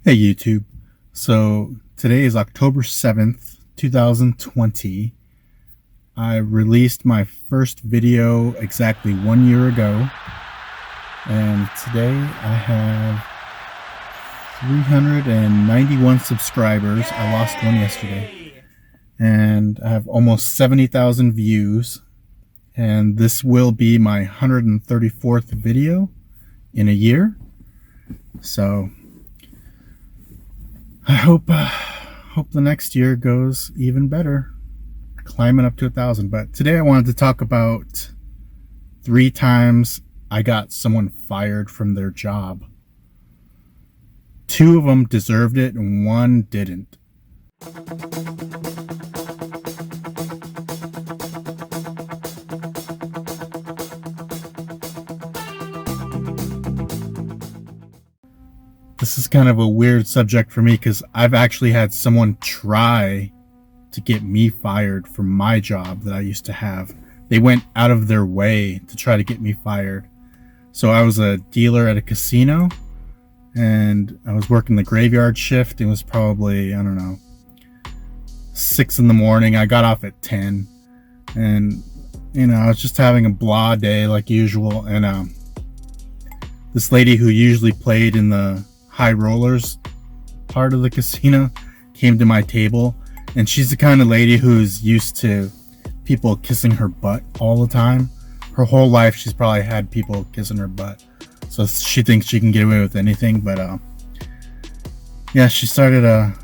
Hey YouTube. So today is October 7th, 2020. I released my first video exactly 1 year ago. And today I have 391 subscribers. I lost one yesterday. And I have almost 70,000 views. And this will be my 134th video in a year. So I hope the next year goes even better, climbing up to 1,000. But today I wanted to talk about 3 times I got someone fired from their job. 2 of them deserved it and 1 didn't. This is kind of a weird subject for me because I've actually had someone try to get me fired from my job that I used to have. They went out of their way to try to get me fired. So I was a dealer at a casino and I was working the graveyard shift. It was probably, I don't know, 6 in the morning. I got off at 10 and, I was just having a blah day like usual. And this lady who usually played in the high rollers part of the casino came to my table, and she's the kind of lady who's used to people kissing her butt all the time. Her whole life she's probably had people kissing her butt, so she thinks she can get away with anything. But yeah, she started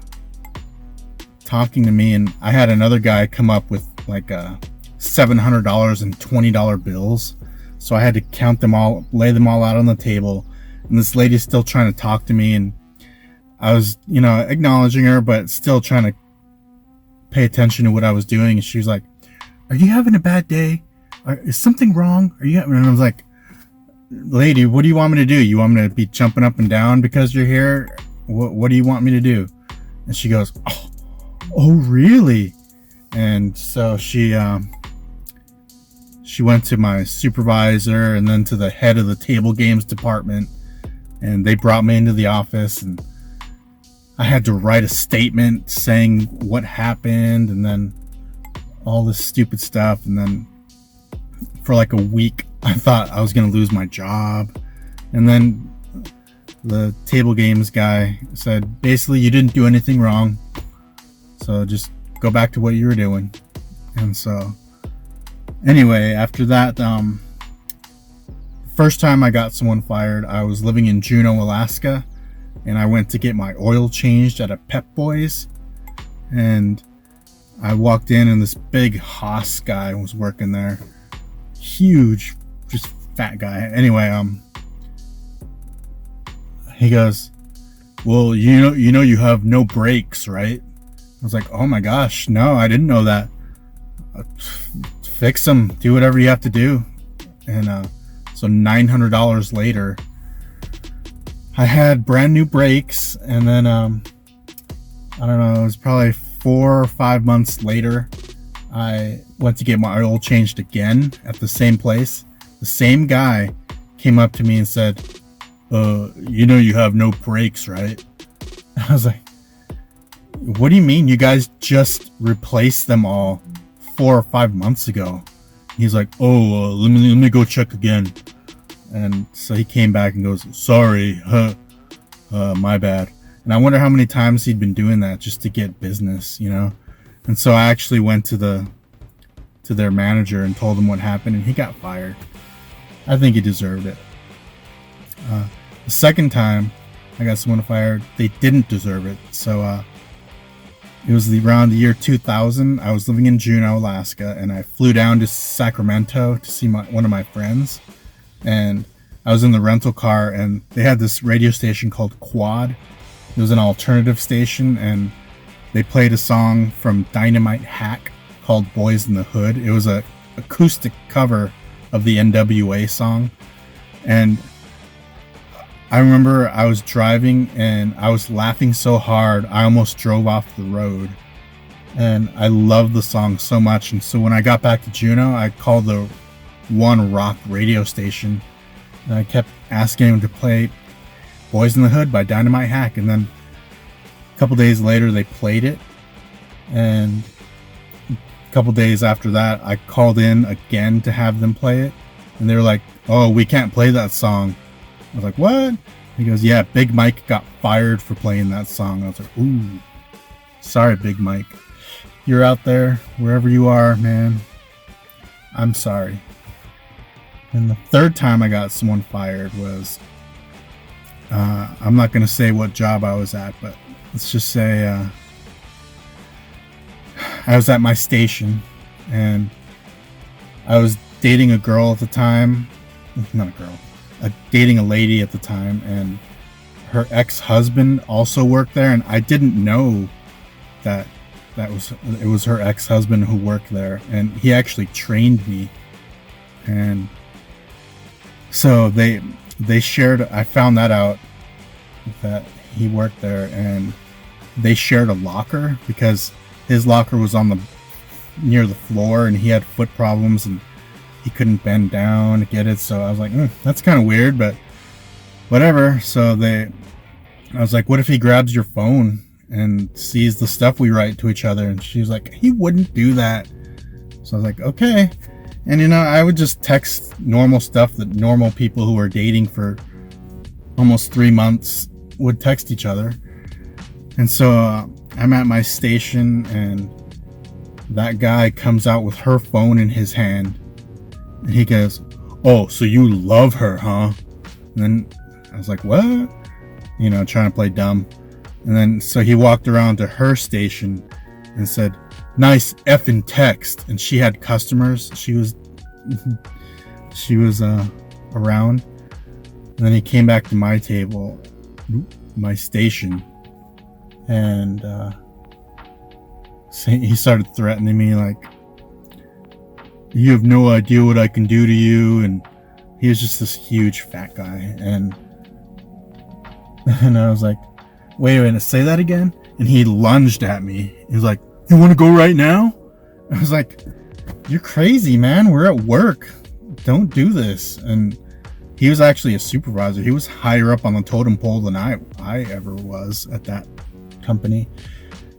talking to me, and I had another guy come up with like $700 and $20 bills, so I had to count them all, lay them all out on the table. And this lady's still trying to talk to me, and I was, acknowledging her, but still trying to pay attention to what I was doing. And she was like, "Are you having a bad day? Is something wrong? Are you?" And I was like, "Lady, what do you want me to do? You want me to be jumping up and down because you're here? What do you want me to do?" And she goes, "Oh, really?" And so she went to my supervisor and then to the head of the table games department. And they brought me into the office, and I had to write a statement saying what happened and then all this stupid stuff. And then for like a week, I thought I was going to lose my job. And then the table games guy said, basically, you didn't do anything wrong, so just go back to what you were doing. And so anyway, after that, first time I got someone fired, I was living in Juneau, Alaska, and I went to get my oil changed at a Pep Boys, and I walked in and this big Haas guy was working there. Huge, just fat guy. Anyway, he goes, "Well, you have no brakes, right?" I was like, "Oh my gosh, no, I didn't know that." Fix them, do whatever you have to do. And so $900 later, I had brand new brakes. And then I don't know, it was probably 4 or 5 months later, I went to get my oil changed again at the same place. The same guy came up to me and said, you have no brakes, right?" I was like, "What do you mean? You guys just replaced them all 4 or 5 months ago." He's like, "Oh, let me go check again." And so he came back and goes, "Sorry, my bad." And I wonder how many times he'd been doing that just to get business, And so I actually went to their manager and told him what happened, and he got fired. I think he deserved it. The second time I got someone fired, they didn't deserve it. So it was around the year 2000. I was living in Juneau, Alaska, and I flew down to Sacramento to see one of my friends. And I was in the rental car, and they had this radio station called Quad. It was an alternative station, and they played a song from Dynamite Hack called "Boys in the Hood." It was a acoustic cover of the NWA song. And I remember I was driving and I was laughing so hard I almost drove off the road. And I loved the song so much. And so when I got back to Juneau, I called the One Rock radio station, and I kept asking him to play "Boys in the Hood" by Dynamite Hack. And then A couple days later, they played it, and a couple days after that, I called in again to have them play it, and they were like, "Oh, we can't play that song." I was like, "What?" He goes, "Yeah, Big Mike got fired for playing that song." I was like, "Ooh, sorry, Big Mike. You're out there, wherever you are, man. I'm sorry." And the third time I got someone fired was, I'm not going to say what job I was at, but let's just say I was at my station, and I was dating a girl at the time. Not a girl. Dating a lady at the time, and her ex-husband also worked there, and I didn't know that it was her ex-husband who worked there, and he actually trained me. And so they shared, I found that out, that he worked there, and they shared a locker because his locker was on the near the floor, and he had foot problems and he couldn't bend down to get it. So I was like, that's kind of weird, but whatever. So I was like, what if he grabs your phone and sees the stuff we write to each other? And she was like, he wouldn't do that. So I was like, okay. And I would just text normal stuff that normal people who are dating for almost 3 months would text each other. And so I'm at my station, and that guy comes out with her phone in his hand, and he goes, "Oh, so you love her, huh?" And then I was like, "What?" Trying to play dumb. And then so he walked around to her station and said, "Nice effing text." And she had customers. She was around. And then he came back to my table, my station, and he started threatening me like, "You have no idea what I can do to you." And he was just this huge fat guy, and I was like, wait a minute, say that again? And he lunged at me. He was like, "You want to go right now?" I was like, "You're crazy, man. We're at work. Don't do this." And he was actually a supervisor. He was higher up on the totem pole than I ever was at that company.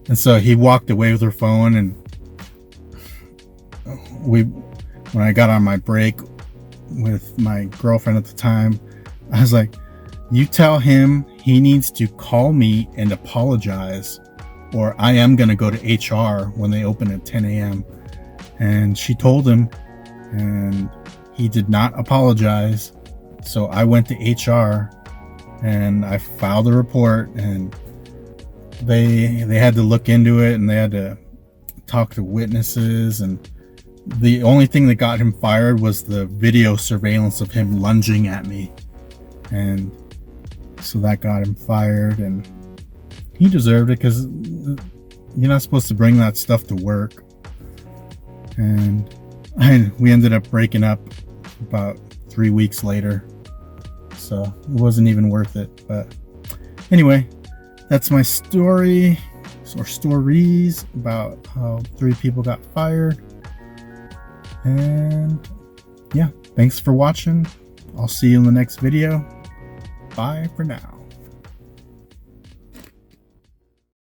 And so he walked away with her phone, and when I got on my break with my girlfriend at the time, I was like, "You tell him he needs to call me and apologize, or I am going to go to HR when they open at 10 a.m. And she told him, and he did not apologize. So I went to HR and I filed a report, and they had to look into it, and they had to talk to witnesses, and the only thing that got him fired was the video surveillance of him lunging at me. And so that got him fired, and he deserved it because you're not supposed to bring that stuff to work. And we ended up breaking up about 3 weeks later, so it wasn't even worth it. But anyway, that's my story, or stories, about how 3 people got fired. And yeah, thanks for watching. I'll see you in the next video. Bye for now.